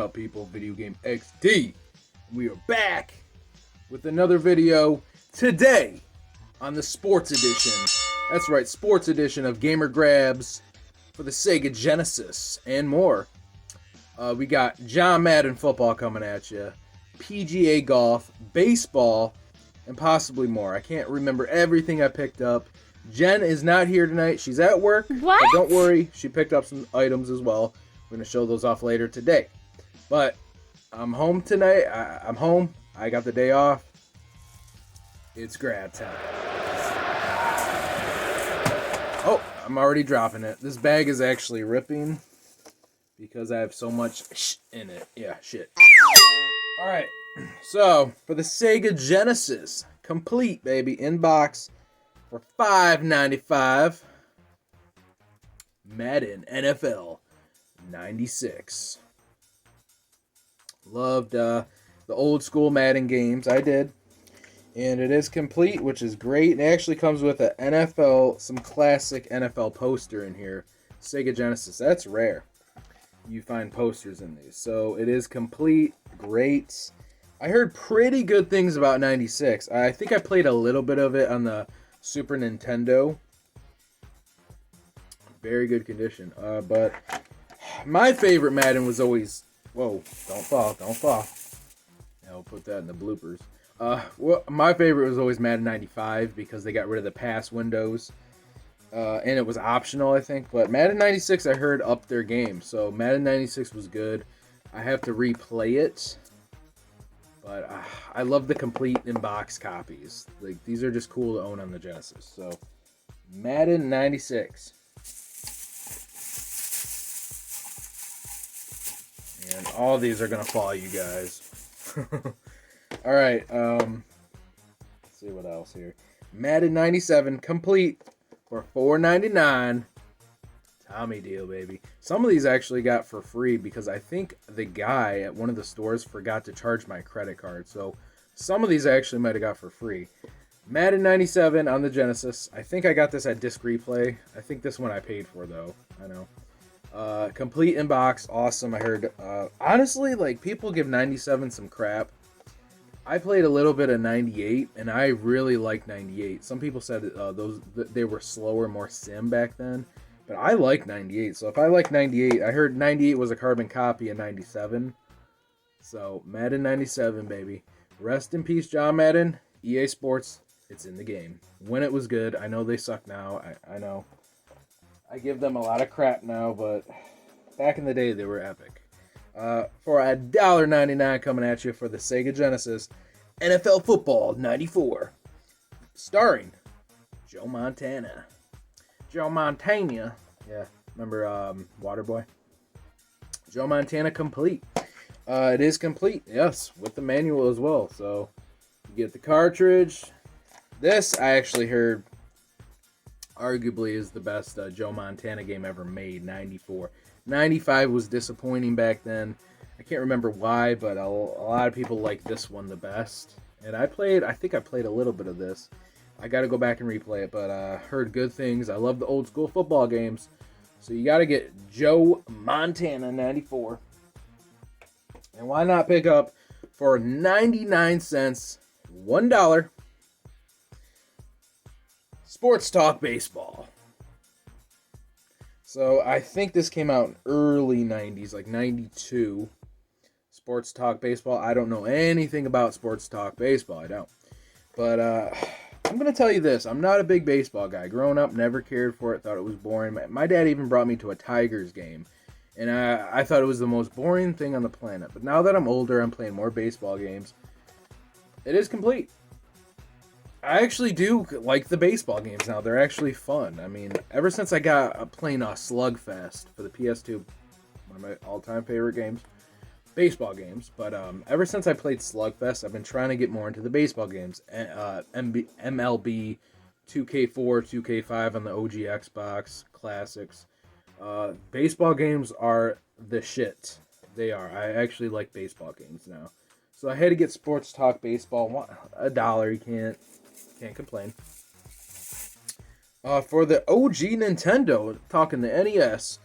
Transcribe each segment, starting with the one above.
up, people? Video Game XD. We are back with another video today on the Sports Edition. That's right, Sports Edition of Gamer Grabs for the Sega Genesis and more. We got John Madden football coming at you, Pga Golf, baseball, and possibly more. I can't remember everything I picked up. Jen is not here tonight. She's at work. What? But don't worry, she picked up some items as well. We're going to show those off later today. But I'm home tonight. I'm home. I got the day off. It's grab time. Oh, I'm already dropping it. This bag is actually ripping because I have so much in it. Yeah, shit. All right. So, for the Sega Genesis, complete, baby, in box for $5.95. Madden NFL 96. Loved the old school Madden games. I did. And it is complete, which is great. It actually comes with a NFL, some classic NFL poster in here. Sega Genesis. That's rare. You find posters in these. So it is complete. Great. I heard pretty good things about 96. I think I played a little bit of it on the Super Nintendo. Very good condition. But my favorite Madden was always... Whoa, don't fall, don't fall. I'll put that in the bloopers. Well, my favorite was always Madden 95 because they got rid of the pass windows. And it was optional, I think. But Madden 96, I heard, upped their game. So Madden 96 was good. I have to replay it. But I love the complete in-box copies. Like, these are just cool to own on the Genesis. So, Madden 96. And all these are going to fall, you guys. Alright, let's see what else here. Madden 97, complete for $4.99. Tommy deal, baby. Some of these I actually got for free because I think the guy at one of the stores forgot to charge my credit card. So some of these I actually might have got for free. Madden 97 on the Genesis. I think I got this at Disc Replay. I think this one I paid for, though. I know. Complete in box. Awesome. I heard, honestly, like, people give 97 some crap. I played a little bit of 98, and I really liked 98. Some people said they were slower, more sim back then. But I like 98, so if I like 98, I heard 98 was a carbon copy of 97. So, Madden 97, baby. Rest in peace, John Madden. EA Sports, it's in the game. When it was good, I know they suck now, I know. I give them a lot of crap now, but back in the day, they were epic. For $1.99 coming at you for the Sega Genesis, NFL Football 94. Starring Joe Montana. Joe Montana. Yeah, remember Waterboy? Joe Montana complete. It is complete, yes, with the manual as well. So, you get the cartridge. This, I actually heard, arguably is the best Joe Montana game ever made, 94. 95 was disappointing back then. I can't remember why, but a lot of people like this one the best. And I think I played a little bit of this. I got to go back and replay it, but heard good things. I love the old school football games. So you got to get Joe Montana 94. And why not pick up for 99 cents, $1, Sports Talk Baseball. So I think this came out in early 90s, like 92. Sports Talk Baseball. I don't know anything about Sports Talk Baseball. I don't. But I'm going to tell you this. I'm not a big baseball guy. Growing up, never cared for it. Thought it was boring. My dad even brought me to a Tigers game. And I thought it was the most boring thing on the planet. But now that I'm older, I'm playing more baseball games. It is complete. I actually do like the baseball games now. They're actually fun. I mean, ever since I got playing Slugfest for the PS2, one of my all-time favorite games. Baseball games, but ever since I played Slugfest, I've been trying to get more into the baseball games. MLB, 2K4, 2K5 on the OG Xbox, classics. Baseball games are the shit. They are. I actually like baseball games now. So I had to get Sports Talk Baseball. $1, you can't complain. For the OG Nintendo, talking the NES,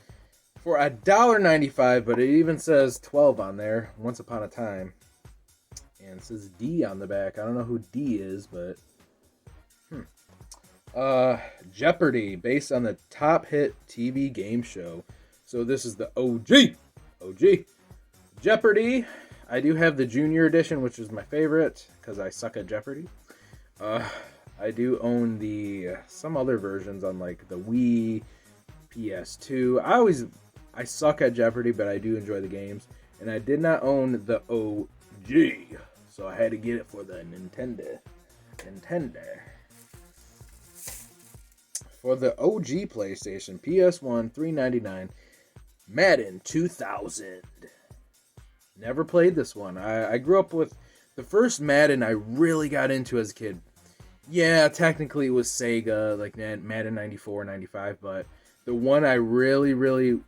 for $1.95, but it even says 12 on there, Once Upon a Time. And it says D on the back. I don't know who D is, but... Jeopardy, based on the top hit TV game show. So this is the OG. Jeopardy. I do have the Junior Edition, which is my favorite, because I suck at Jeopardy. I do own the some other versions on like the Wii, PS2. I suck at Jeopardy, but I do enjoy the games. And I did not own the OG, so I had to get it for the Nintendo. For the OG PlayStation, PS1, $3.99, Madden 2000. Never played this one. I grew up with the first Madden I really got into as a kid. Yeah, technically it was Sega, like Madden 94, 95, but the one I really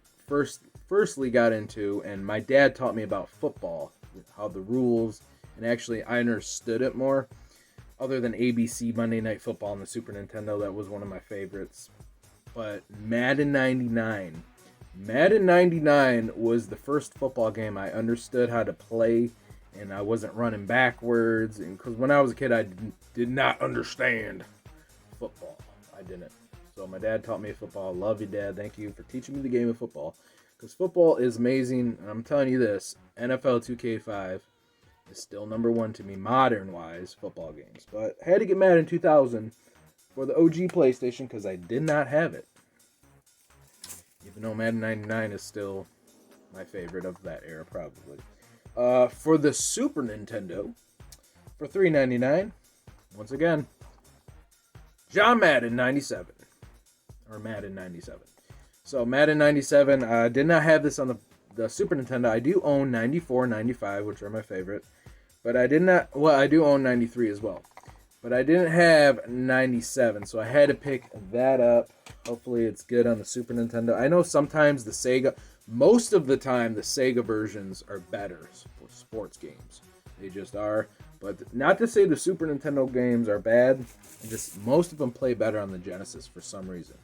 firstly got into, and my dad taught me about football, how the rules, and actually I understood it more. Other than ABC Monday Night Football on the Super Nintendo, that was one of my favorites. But Madden 99. Madden 99 was the first football game I understood how to play, and I wasn't running backwards. And because when I was a kid, I did not understand football. I didn't. So my dad taught me football. Love you, Dad. Thank you for teaching me the game of football. Because football is amazing. And I'm telling you this, NFL 2K5 is still number one to me, modern-wise, football games. But I had to get Madden 2000 for the OG PlayStation because I did not have it. Even though Madden 99 is still my favorite of that era, probably. For the Super Nintendo, for $3.99, once again, John Madden 97. Or Madden 97. So Madden 97, I did not have this on the Super Nintendo. I do own 94, 95, which are my favorite. But I did not, well, I do own 93 as well. But I didn't have 97, so I had to pick that up. Hopefully it's good on the Super Nintendo. I know sometimes the Sega, most of the time the Sega versions are better for sports games. They just are. But not to say the Super Nintendo games are bad. Just most of them play better on the Genesis for some reason.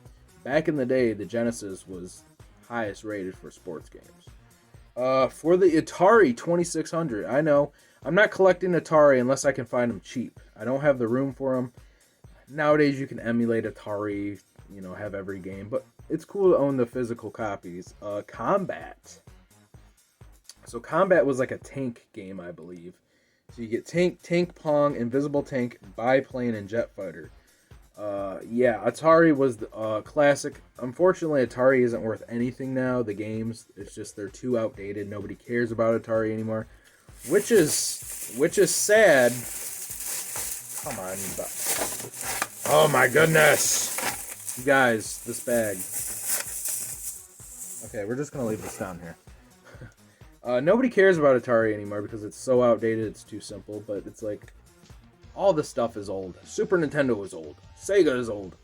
Back in the day, the Genesis was highest rated for sports games. For the Atari 2600, I know I'm not collecting Atari unless I can find them cheap. I don't have the room for them. Nowadays, you can emulate Atari, have every game, but it's cool to own the physical copies. Combat. So Combat was like a tank game, I believe. So you get tank pong, invisible tank, biplane, and jet fighter. Atari was the classic. Unfortunately, Atari isn't worth anything now. The games, it's just they're too outdated. Nobody cares about Atari anymore, which is sad. Come on, oh my goodness, you guys, this bag. Okay, we're just gonna leave this down here. Nobody cares about Atari anymore because it's so outdated. It's too simple, but it's like all the stuff is old. Super Nintendo is old. Sega is old.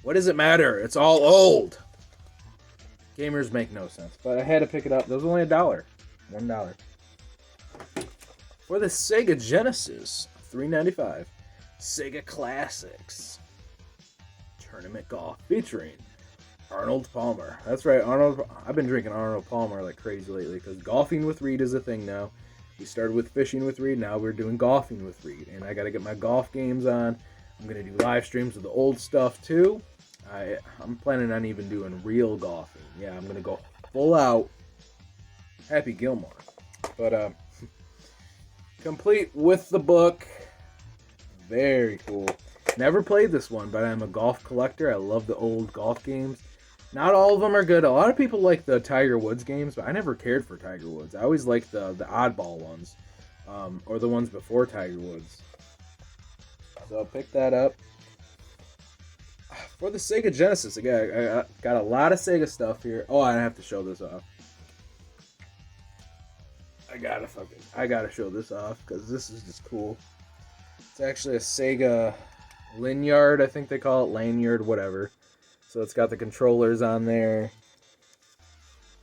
What does it matter? It's all old. Gamers make no sense. But I had to pick it up. That was only $1. $1. For the Sega Genesis, $3.95. Sega Classics. Tournament Golf featuring Arnold Palmer. That's right, Arnold. I've been drinking Arnold Palmer like crazy lately because golfing with Reed is a thing now. We started with fishing with Reed, now we're doing golfing with Reed. And I got to get my golf games on. I'm going to do live streams of the old stuff too. I'm planning on even doing real golfing. Yeah, I'm going to go full out Happy Gilmore. But complete with the book. Very cool. Never played this one, but I'm a golf collector. I love the old golf games. Not all of them are good. A lot of people like the Tiger Woods games, but I never cared for Tiger Woods. I always liked the oddball ones, or the ones before Tiger Woods. So I'll pick that up. For the Sega Genesis, again, I got a lot of Sega stuff here. Oh, I have to show this off. I gotta show this off because this is just cool. It's actually a Sega lanyard, I think they call it, lanyard, whatever. So it's got the controllers on there.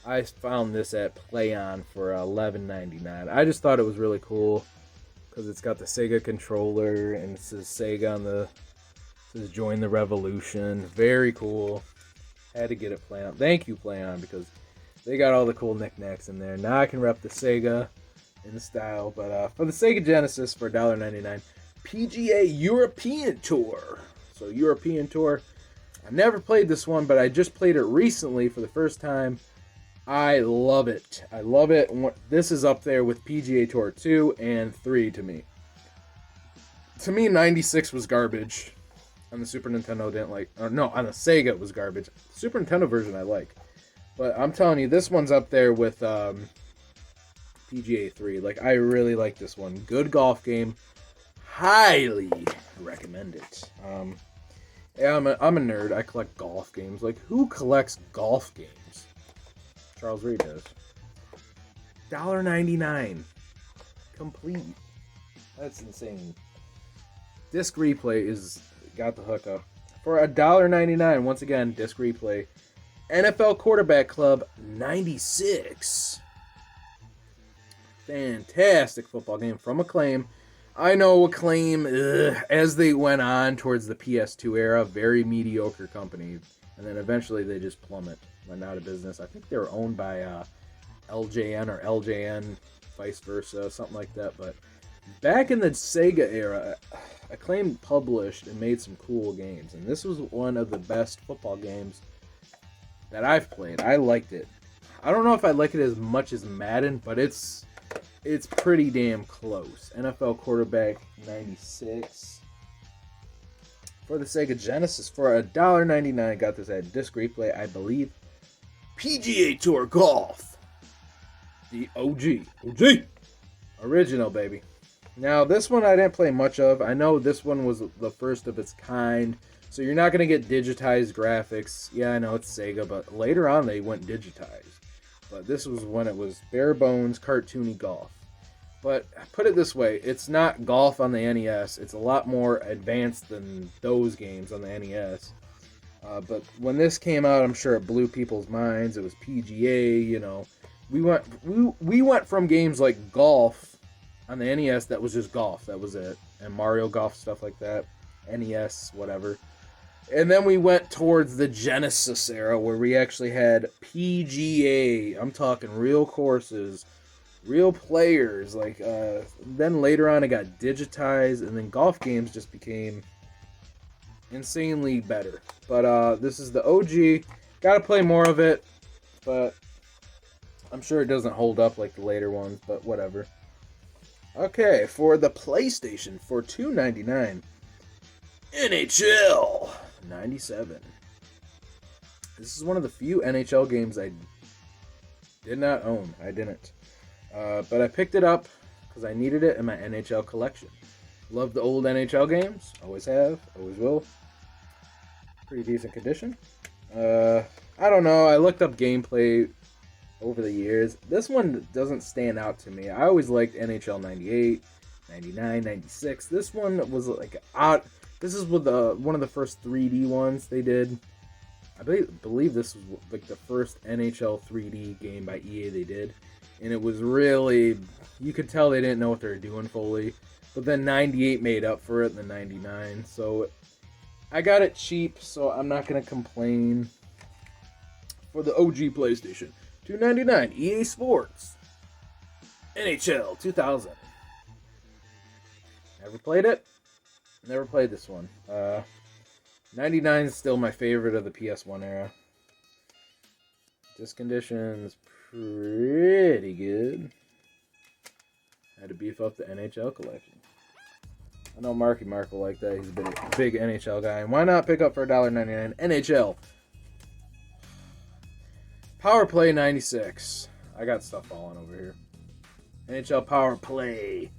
I found this at PlayOn for $11.99. I just thought it was really cool because it's got the Sega controller and it says Sega on the. It says Join the Revolution. Very cool. Had to get it PlayOn. Thank you, PlayOn, because They got all the cool knickknacks in there. Now I can rep the Sega in the style. But for the Sega Genesis for $1.99, PGA European Tour. So European Tour. I never played this one, but I just played it recently for the first time. I love it. I love it. This is up there with PGA Tour 2 and 3 to me. To me, 96 was garbage. On the Super Nintendo, didn't like. No, on the Sega, it was garbage. The Super Nintendo version, I like. But I'm telling you, this one's up there with PGA 3. Like, I really like this one. Good golf game. Highly recommend it. Yeah, I'm a nerd. I collect golf games. Like, who collects golf games? Charles Reed does. $1.99. Complete. That's insane. Disc replay is got the hookup. For $1.99, once again, disc replay. NFL Quarterback Club 96. Fantastic football game from Acclaim. I know Acclaim, as they went on towards the PS2 era, very mediocre company. And then eventually they just plummet, went out of business. I think they were owned by LJN or LJN, vice versa, something like that. But back in the Sega era, Acclaim published and made some cool games. And this was one of the best football games that I've played. I liked it. I don't know if I like it as much as Madden, but it's pretty damn close. NFL Quarterback 96. For the Sega Genesis, for $1.99, got this at disc replay, I believe. PGA Tour Golf. The OG. Original, baby. Now, this one I didn't play much of. I know this one was the first of its kind. So you're not going to get digitized graphics. Yeah, I know it's Sega, but later on they went digitized. But this was when it was bare bones, cartoony golf. But put it this way, it's not golf on the NES. It's a lot more advanced than those games on the NES. But when this came out, I'm sure it blew people's minds. It was PGA, you know. We went from games like golf on the NES that was just golf. That was it. And Mario Golf, stuff like that. NES, whatever. And then we went towards the Genesis era where we actually had PGA. I'm talking real courses, real players. Like then later on it got digitized, and then golf games just became insanely better. But this is the OG. Got to play more of it, but I'm sure it doesn't hold up like the later ones, but whatever. Okay, for the PlayStation for $2.99, NHL 97. This is one of the few NHL games I did not own. I didn't. But I picked it up because I needed it in my NHL collection. Love the old NHL games. Always have. Always will. Pretty decent condition. I don't know. I looked up gameplay over the years. This one doesn't stand out to me. I always liked NHL 98, 99, 96. This one was like odd. This is with one of the first 3D ones they did. I believe this was like the first NHL 3D game by EA they did. And it was really, you could tell they didn't know what they were doing fully. But then 98 made up for it in the 99. So I got it cheap, so I'm not going to complain. For the OG PlayStation, $2.99, EA Sports, NHL 2000. Never played it. Never played this one. 99 is still my favorite of the PS1 era. Disc condition's pretty good. Had to beef up the NHL collection. I know Marky Mark will like that. He's a big NHL guy. And why not pick up for $1.99 NHL Power Play 96. I got stuff falling over here. NHL Power Play.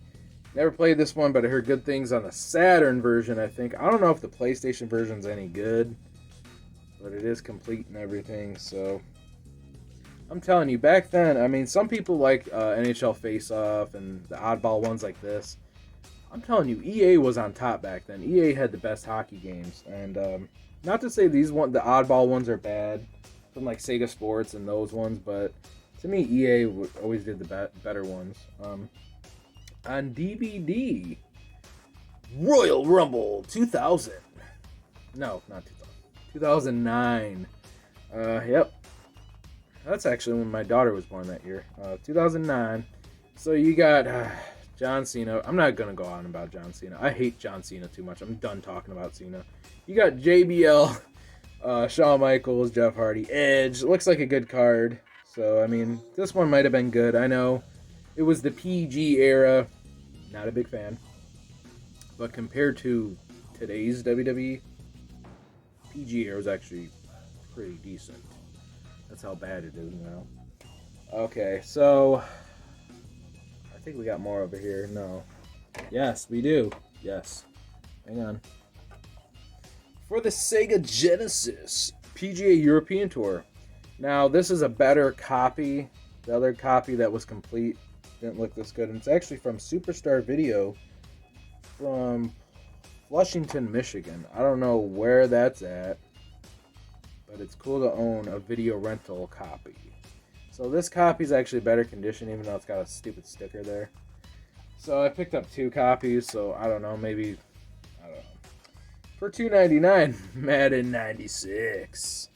Never played this one, but I heard good things on the Saturn version, I think. I don't know if the PlayStation version's any good, but it is complete and everything, so I'm telling you, back then, I mean, some people like NHL Face-Off and the oddball ones like this. I'm telling you, EA was on top back then. EA had the best hockey games, and not to say the oddball ones are bad, from like Sega Sports and those ones, but to me, EA always did the better ones. On DVD, Royal Rumble 2000. No, not 2000. 2009. Yep. That's actually when my daughter was born that year, 2009. So you got John Cena. I'm not gonna go on about John Cena. I hate John Cena too much. I'm done talking about Cena. You got JBL, Shawn Michaels, Jeff Hardy, Edge. It looks like a good card. So I mean, this one might have been good. I know it was the PG era. Not a big fan, but compared to today's WWE, PG era is actually pretty decent. That's how bad it is now. Okay, so I think we got more over here. No. Yes, we do. Yes. Hang on. For the Sega Genesis PGA European Tour. Now, this is a better copy. The other copy that was complete didn't look this good. And it's actually from Superstar Video from Flushington, Michigan. I don't know where that's at, but it's cool to own a video rental copy. So this copy is actually better condition, even though it's got a stupid sticker there. So I picked up 2 copies, so I don't know, maybe, I don't know. For $2.99, Madden 96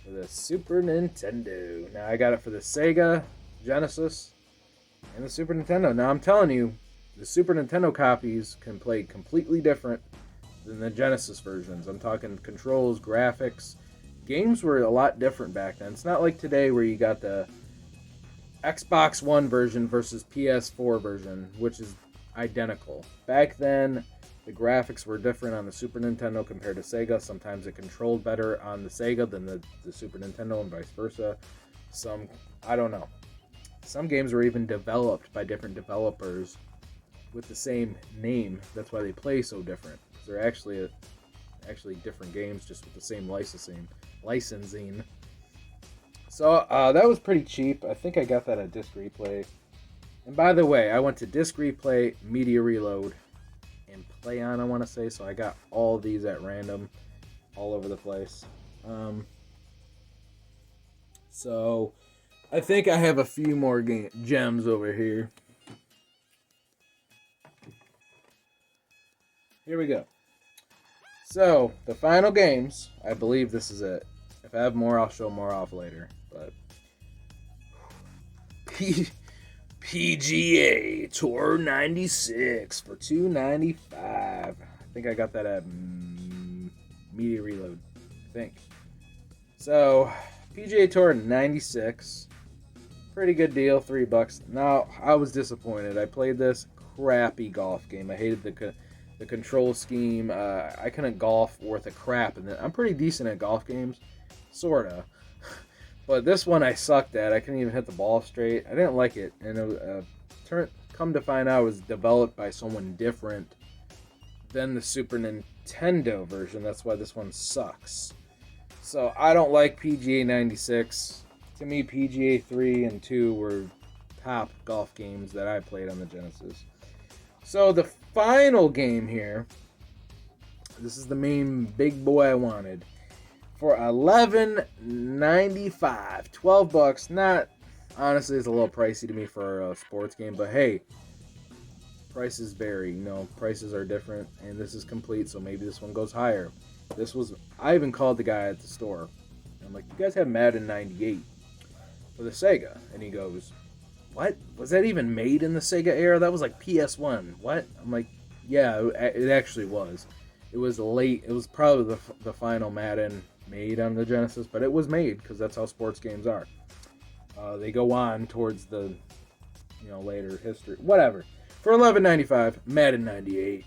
for the Super Nintendo. Now I got it for the Sega Genesis and the Super Nintendo. Now I'm telling you, the Super Nintendo copies can play completely different than the Genesis versions. I'm talking controls, graphics. Games were a lot different back then. It's not like today where you got the Xbox One version versus PS4 version, which is identical. Back then, the graphics were different on the Super Nintendo compared to Sega. Sometimes it controlled better on the Sega than the Super Nintendo and vice versa. I don't know. Some games were even developed by different developers with the same name. That's why they play so different. Because they're actually different games, just with the same licensing. So that was pretty cheap. I think I got that at Disc Replay. And by the way, I went to Disc Replay, Media Reload, and Play On, I want to say. So I got all these at random, all over the place. So I think I have a few more gems over here. Here we go. So, the final games, I believe this is it. If I have more, I'll show more off later. But Pga Tour 96 for $2.95. I think I got that at Media Reload. I think. So, Pga Tour 96. Pretty good deal, $3. Now, I was disappointed. I played this crappy golf game. I hated the control scheme. I couldn't golf worth a crap. And I'm pretty decent at golf games. Sorta. But this one I sucked at. I couldn't even hit the ball straight. I didn't like it. And it come to find out it was developed by someone different than the Super Nintendo version. That's why this one sucks. So I don't like PGA 96. To me, PGA 3 and 2 were top golf games that I played on the Genesis. So the final game here, this is the main big boy I wanted. For $11.95, $12. Not, honestly, it's a little pricey to me for a sports game, but hey, prices vary. You know, prices are different, and this is complete, so maybe this one goes higher. I even called the guy at the store. I'm like, you guys have Madden 98 for the Sega, and he goes, what? Was that even made in the Sega era? That was like PS1. What? I'm like, yeah, it actually was. It was late. It was probably the final Madden made on the Genesis, but it was made because that's how sports games are. They go on towards the, later history. Whatever. For $11.95, Madden 98.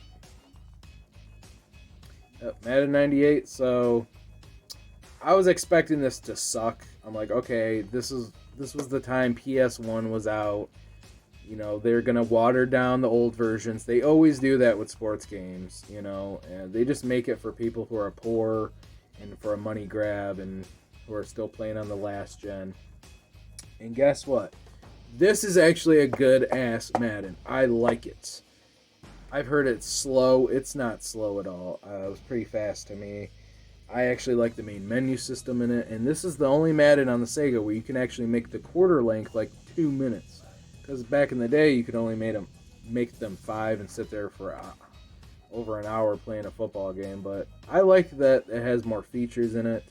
Madden 98. So I was expecting this to suck. I'm like, okay, this was the time PS1 was out. They're going to water down the old versions. They always do that with sports games, and they just make it for people who are poor and for a money grab and who are still playing on the last gen. And guess what? This is actually a good-ass Madden. I like it. I've heard it's slow. It's not slow at all. It was pretty fast to me. I actually like the main menu system in it, and this is the only Madden on the Sega where you can actually make the quarter length like 2 minutes. Because back in the day, you could only make them 5 and sit there for over an hour playing a football game. But I like that it has more features in it.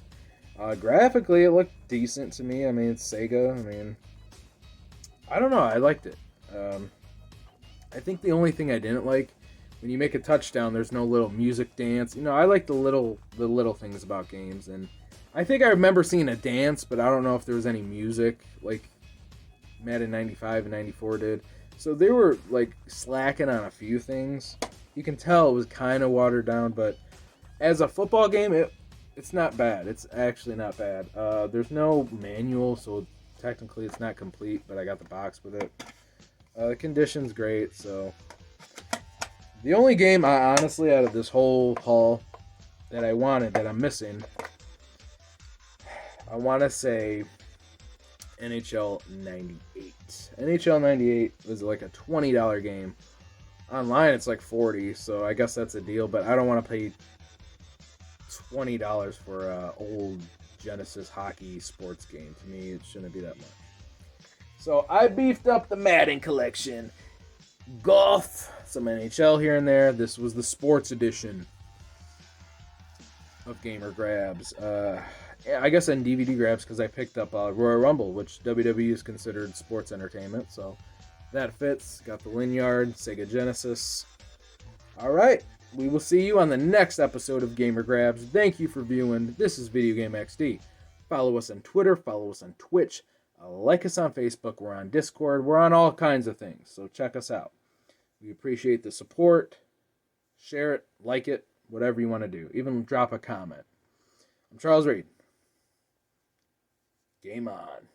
Graphically, it looked decent to me. I mean, it's Sega. I mean, I don't know. I liked it. Um, I think the only thing I didn't like, when you make a touchdown, there's no little music dance. You know, I like the little things about games, and I think I remember seeing a dance, but I don't know if there was any music like Madden 95 and 94 did. So they were like slacking on a few things. You can tell it was kind of watered down, but as a football game, it's not bad. It's actually not bad. There's no manual, so technically it's not complete, but I got the box with it. The condition's great, so the only game I honestly out of this whole haul that I wanted that I'm missing, I want to say NHL 98. NHL 98 was like a $20 game. Online it's like 40, so I guess that's a deal, but I don't want to pay $20 for a old Genesis hockey sports game. To me, it shouldn't be that much. So I beefed up the Madden collection. Golf, some NHL here and there. This was the sports edition of Gamer Grabs. Yeah, I guess on DVD grabs because I picked up Royal Rumble, which WWE is considered sports entertainment, so that fits. Got the Linyard, Sega Genesis. All right, we will see you on the next episode of Gamer Grabs. Thank you for viewing. This is Video Game XD. Follow us on Twitter, follow us on Twitch, like us on Facebook. We're on Discord. We're on all kinds of things, so check us out. We appreciate the support. Share it, like it, whatever you want to do. Even drop a comment. I'm Charles Reed. Game on.